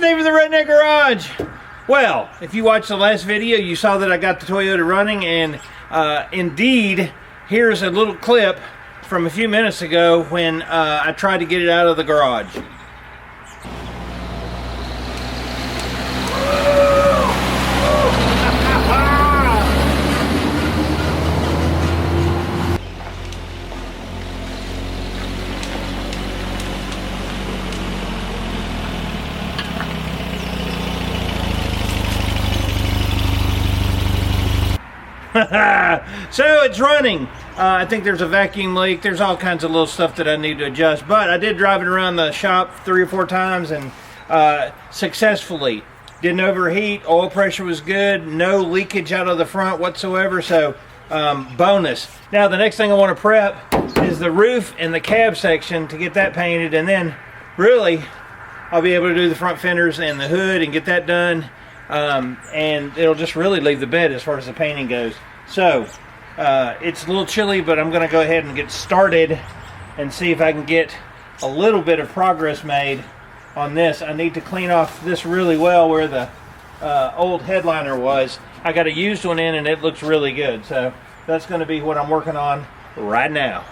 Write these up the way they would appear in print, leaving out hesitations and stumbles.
Dave with the Redneck Garage. Well, if you watched the last video, you saw that I got the Toyota running, and indeed, here's a little clip from a few minutes ago when I tried to get it out of the garage. So it's running. I think there's a vacuum leak. There's all kinds of little stuff that I need to adjust, but I did drive it around the shop 3 or 4 times and successfully. Didn't overheat. Oil pressure was good. No leakage out of the front whatsoever, so bonus. Now the next thing I want to prep is the roof and the cab section to get that painted, and then really I'll be able to do the front fenders and the hood and get that done. And it'll just really leave the bed as far as the painting goes. So it's a little chilly, but I'm going to go ahead and get started and see if I can get a little bit of progress made on this. I need to clean off this really well where the old headliner was. I got a used one in and it looks really good, so that's going to be what I'm working on right now.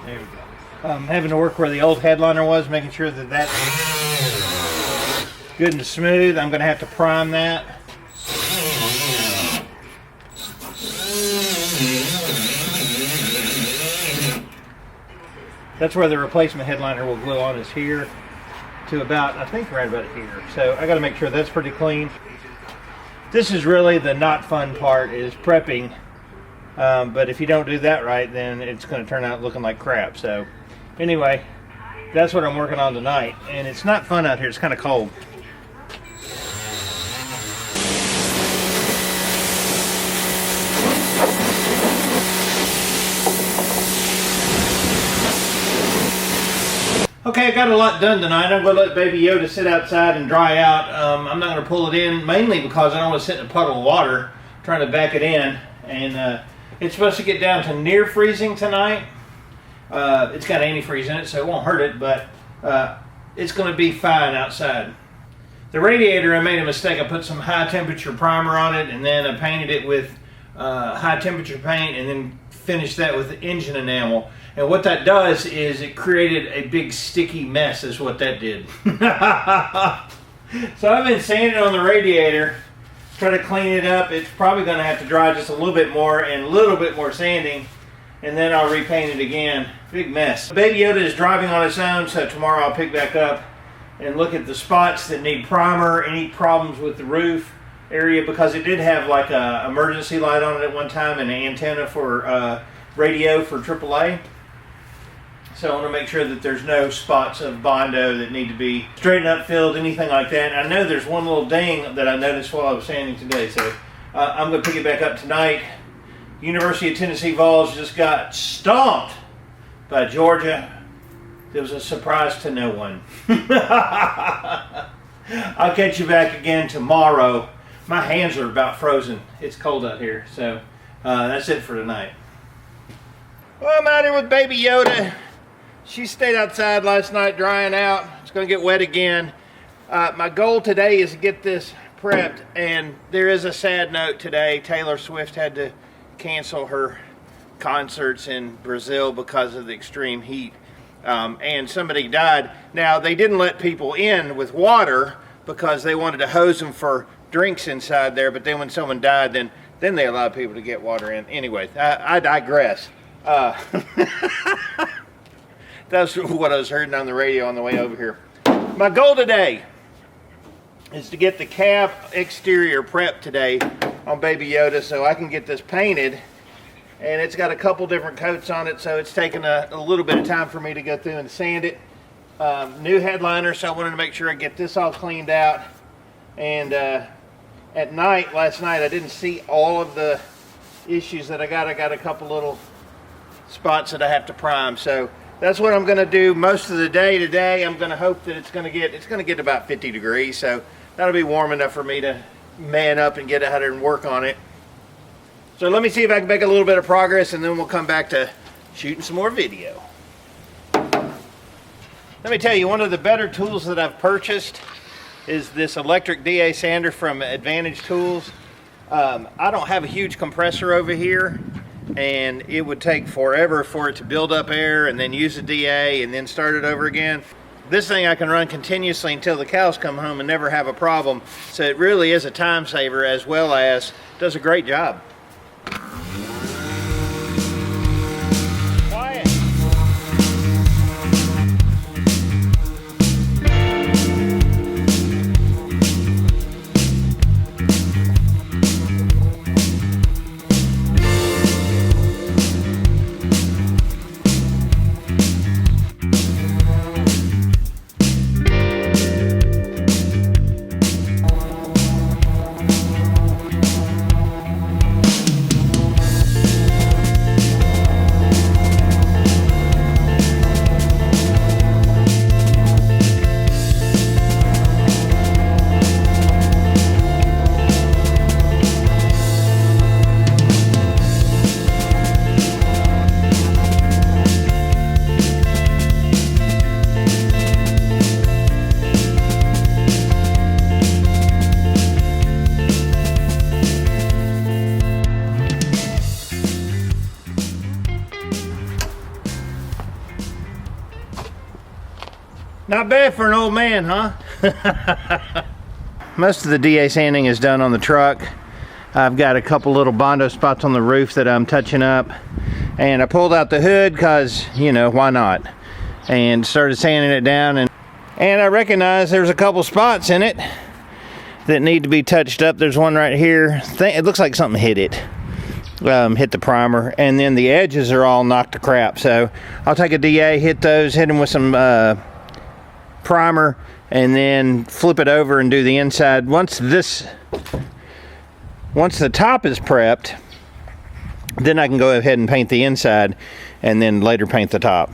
There we go. I'm having to work where the old headliner was, making sure that that's good and smooth. I'm going to have to prime that. That's where the replacement headliner will glue on, is here to about, I think right about here. So I got to make sure that's pretty clean. This is really the not fun part, is prepping. But if you don't do that right, then it's going to turn out looking like crap. So anyway, that's what I'm working on tonight. And it's not fun out here. It's kind of cold. Okay, I got a lot done tonight. I'm going to let Baby Yoda sit outside and dry out. I'm not going to pull it in, mainly because I don't want to sit in a puddle of water trying to back it in. And it's supposed to get down to near freezing tonight. It's got antifreeze in it, so it won't hurt it, but it's going to be fine outside. The radiator, I made a mistake. I put some high temperature primer on it, and then I painted it with high temperature paint, and then finished that with engine enamel. And what that does is it created a big sticky mess, is what that did. So I've been sanding on the radiator, try to clean it up. It's probably going to have to dry just a little bit more and a little bit more sanding, and then I'll repaint it again. Big mess. Baby Yoda is driving on its own, so tomorrow I'll pick back up and look at the spots that need primer, any problems with the roof area, because it did have like a emergency light on it at one time and an antenna for radio for AAA. So I want to make sure that there's no spots of Bondo that need to be straightened up, filled, anything like that. And I know there's one little ding that I noticed while I was sanding today, so I'm going to pick it back up tonight. University of Tennessee Vols just got stomped by Georgia. It was a surprise to no one. I'll catch you back again tomorrow. My hands are about frozen. It's cold out here, so that's it for tonight. Well, I'm out here with Baby Yoda. She stayed outside last night drying out. It's going to get wet again. My goal today is to get this prepped, and there is a sad note today. Taylor Swift had to cancel her concerts in Brazil because of the extreme heat, and somebody died. Now, they didn't let people in with water because they wanted to hose them for drinks inside there, but then when someone died, then they allowed people to get water in. Anyway, I digress. That's what I was hearing on the radio on the way over here. My goal today is to get the cab exterior prepped today on Baby Yoda so I can get this painted. And it's got a couple different coats on it, so it's taken a little bit of time for me to go through and sand it. New headliner, so I wanted to make sure I get this all cleaned out. And at night, last night, I didn't see all of the issues that I got. I got a couple little spots that I have to prime, so that's what I'm going to do most of the day today. I'm going to hope that it's going to get about 50 degrees, so that'll be warm enough for me to man up and get out there and work on it. So let me see if I can make a little bit of progress, and then we'll come back to shooting some more video. Let me tell you, one of the better tools that I've purchased is this electric DA sander from Advantage Tools. I don't have a huge compressor over here, and it would take forever for it to build up air and then use the DA and then start it over again. This thing I can run continuously until the cows come home and never have a problem. So it really is a time saver, as well as does a great job. Quiet. Not bad for an old man, huh? Most of the DA sanding is done on the truck. I've got a couple little Bondo spots on the roof that I'm touching up. And I pulled out the hood because, you know, why not? And started sanding it down. And I recognize there's a couple spots in it that need to be touched up. There's one right here. It looks like something hit it. Hit the primer. And then the edges are all knocked to crap. So I'll take a DA, hit those, hit them with some primer, and then flip it over and do the inside. Once the top is prepped, then I can go ahead and paint the inside and then later paint the top.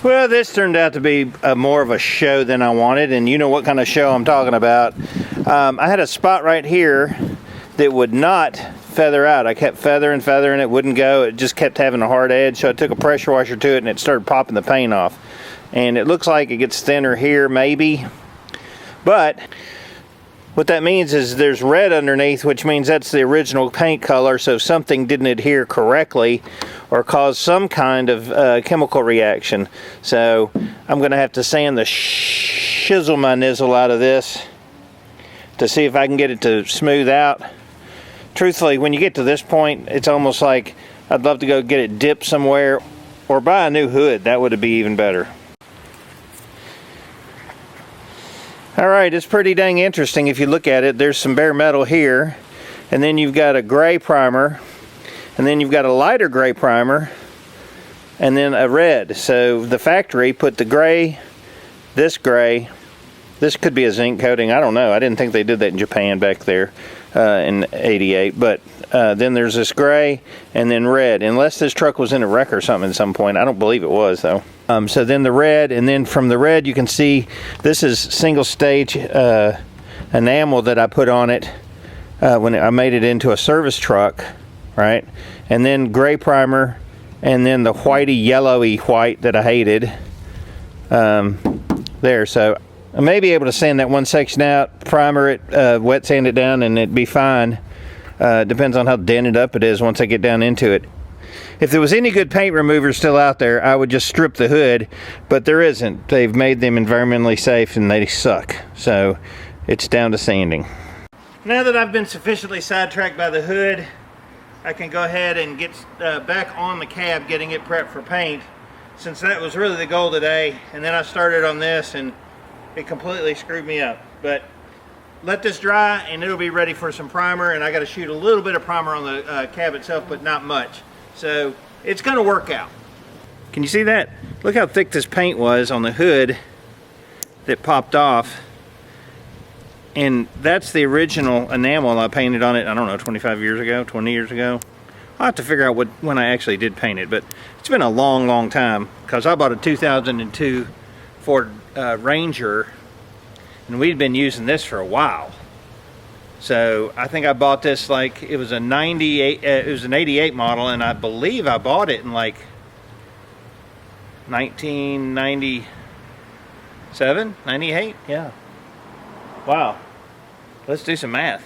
Well, this turned out to be more of a show than I wanted, and you know what kind of show I'm talking about. I had a spot right here that would not feather out. I kept feathering and it wouldn't go. It just kept having a hard edge, so I took a pressure washer to it and it started popping the paint off. And it looks like it gets thinner here, maybe. But what that means is there's red underneath, which means that's the original paint color. So something didn't adhere correctly or cause some kind of chemical reaction. So I'm going to have to sand the shizzle my nizzle out of this to see if I can get it to smooth out. Truthfully, when you get to this point, it's almost like I'd love to go get it dipped somewhere or buy a new hood. That would be even better. Alright, it's pretty dang interesting if you look at it. There's some bare metal here, and then you've got a gray primer, and then you've got a lighter gray primer, and then a red. So the factory put the gray, this could be a zinc coating, I don't know. I didn't think they did that in Japan back there in '88, but then there's this gray and then red, unless this truck was in a wreck or something at some point. I don't believe it was though. So then the red, and then from the red you can see this is single stage enamel that I put on it when I made it into a service truck, right? And then gray primer, and then the whitey yellowy white that I hated there. So I may be able to sand that one section out, primer it, wet sand it down, and it'd be fine. Depends on how dented up it is once I get down into it. If there was any good paint remover still out there, I would just strip the hood, but there isn't. They've made them environmentally safe and they suck. So it's down to sanding. Now that I've been sufficiently sidetracked by the hood, I can go ahead and get back on the cab, getting it prepped for paint, since that was really the goal today. And then I started on this and it completely screwed me up. But let this dry and it'll be ready for some primer, and I got to shoot a little bit of primer on the cab itself, but not much. So it's going to work out. Can you see that? Look how thick this paint was on the hood that popped off. And that's the original enamel I painted on it, I don't know, 25 years ago, 20 years ago. I'll have to figure out when I actually did paint it, but it's been a long, long time, because I bought a 2002 Ford Ranger, and we'd been using this for a while. So I think I bought this like it was a 98. It was an 88 model, and I believe I bought it in like 1990. 798? Yeah. Wow. Let's do some math.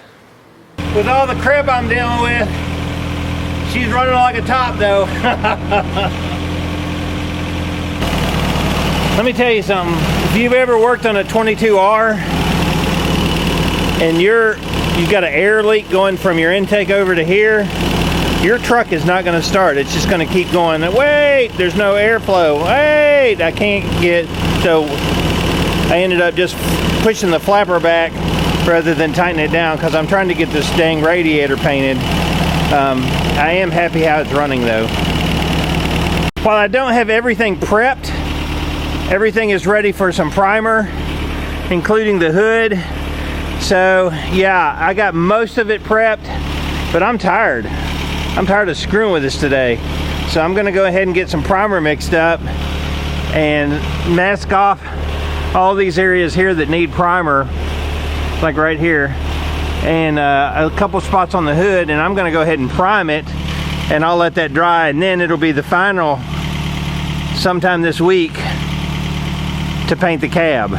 With all the crap I'm dealing with, she's running like a top though. Let me tell you something. If you've ever worked on a 22R and you've got an air leak going from your intake over to here, your truck is not going to start. It's just going to keep going. Wait, there's no airflow. Wait, I can't get. So I ended up just pushing the flapper back rather than tightening it down because I'm trying to get this dang radiator painted. I am happy how it's running though. While I don't have everything prepped, everything is ready for some primer, including the hood. So yeah, I got most of it prepped, but I'm tired. I'm tired of screwing with this today. So I'm gonna go ahead and get some primer mixed up and mask off all these areas here that need primer, like right here, and a couple spots on the hood, and I'm gonna go ahead and prime it, and I'll let that dry, and then it'll be the final sometime this week to paint the cab.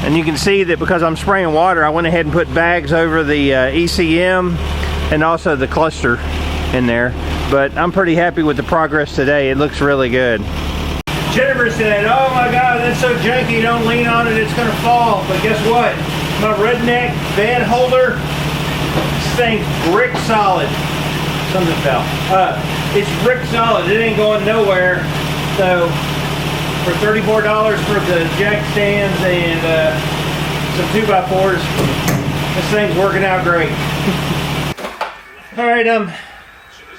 And you can see that because I'm spraying water, I went ahead and put bags over the ECM and also the cluster in there. But I'm pretty happy with the progress today. It looks really good. Jennifer said, oh my God, that's so janky, don't lean on it, it's gonna fall. But guess what? My redneck bed holder, this thing's brick solid. Something fell. It's brick solid, it ain't going nowhere. So for $34 for the jack stands and some 2x4s, this thing's working out great. All right,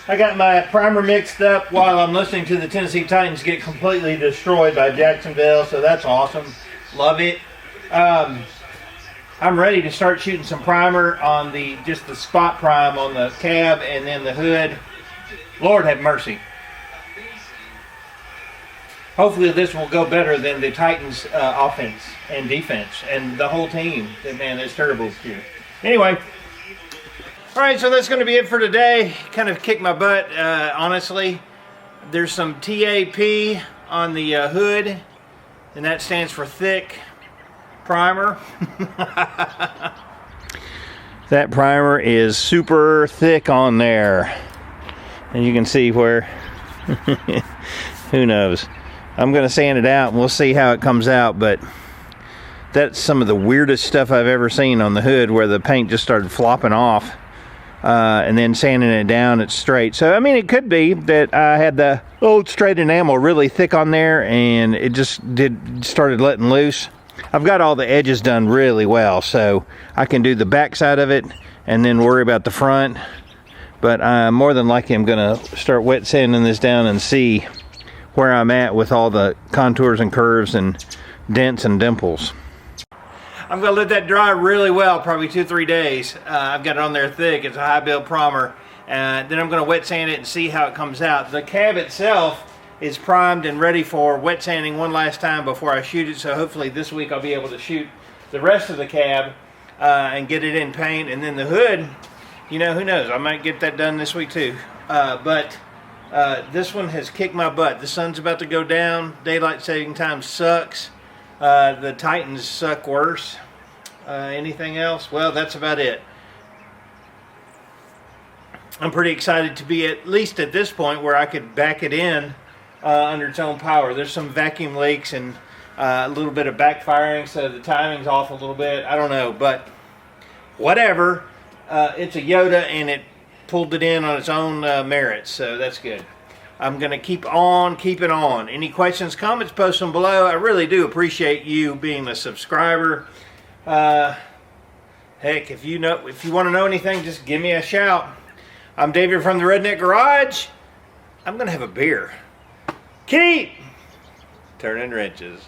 I got my primer mixed up while I'm listening to the Tennessee Titans get completely destroyed by Jacksonville, so that's awesome. Love it. I'm ready to start shooting some primer on just the spot prime on the cab and then the hood. Lord have mercy. Hopefully this will go better than the Titans offense and defense and the whole team. Man, it's terrible here. Anyway. All right, so that's going to be it for today. Kind of kicked my butt, honestly. There's some TAP on the hood, and that stands for thick primer. That primer is super thick on there. And you can see where, who knows. I'm going to sand it out, and we'll see how it comes out, but that's some of the weirdest stuff I've ever seen on the hood, where the paint just started flopping off. And then sanding it down, it's straight. So I mean, it could be that I had the old straight enamel really thick on there and it just started letting loose. I've got all the edges done really well, so I can do the back side of it and then worry about the front. But more than likely I'm gonna start wet sanding this down and see where I'm at with all the contours and curves and dents and dimples. I'm going to let that dry really well, probably 2-3 days. I've got it on there thick. It's a high build primer. Then I'm going to wet sand it and see how it comes out. The cab itself is primed and ready for wet sanding one last time before I shoot it. So hopefully this week I'll be able to shoot the rest of the cab and get it in paint. And then the hood, you know, who knows? I might get that done this week too. But this one has kicked my butt. The sun's about to go down. Daylight saving time sucks. The Titans suck worse. Anything else? Well, that's about it. I'm pretty excited to be at least at this point where I could back it in under its own power. There's some vacuum leaks and a little bit of backfiring, so the timing's off a little bit. I don't know, but whatever. It's a Yoda, and it pulled it in on its own merits, so that's good. I'm going to keep on keeping on. Any questions, comments, post them below. I really do appreciate you being a subscriber. Heck, if you want to know anything, just give me a shout. I'm David from the Redneck Garage. I'm going to have a beer. Keep turning wrenches.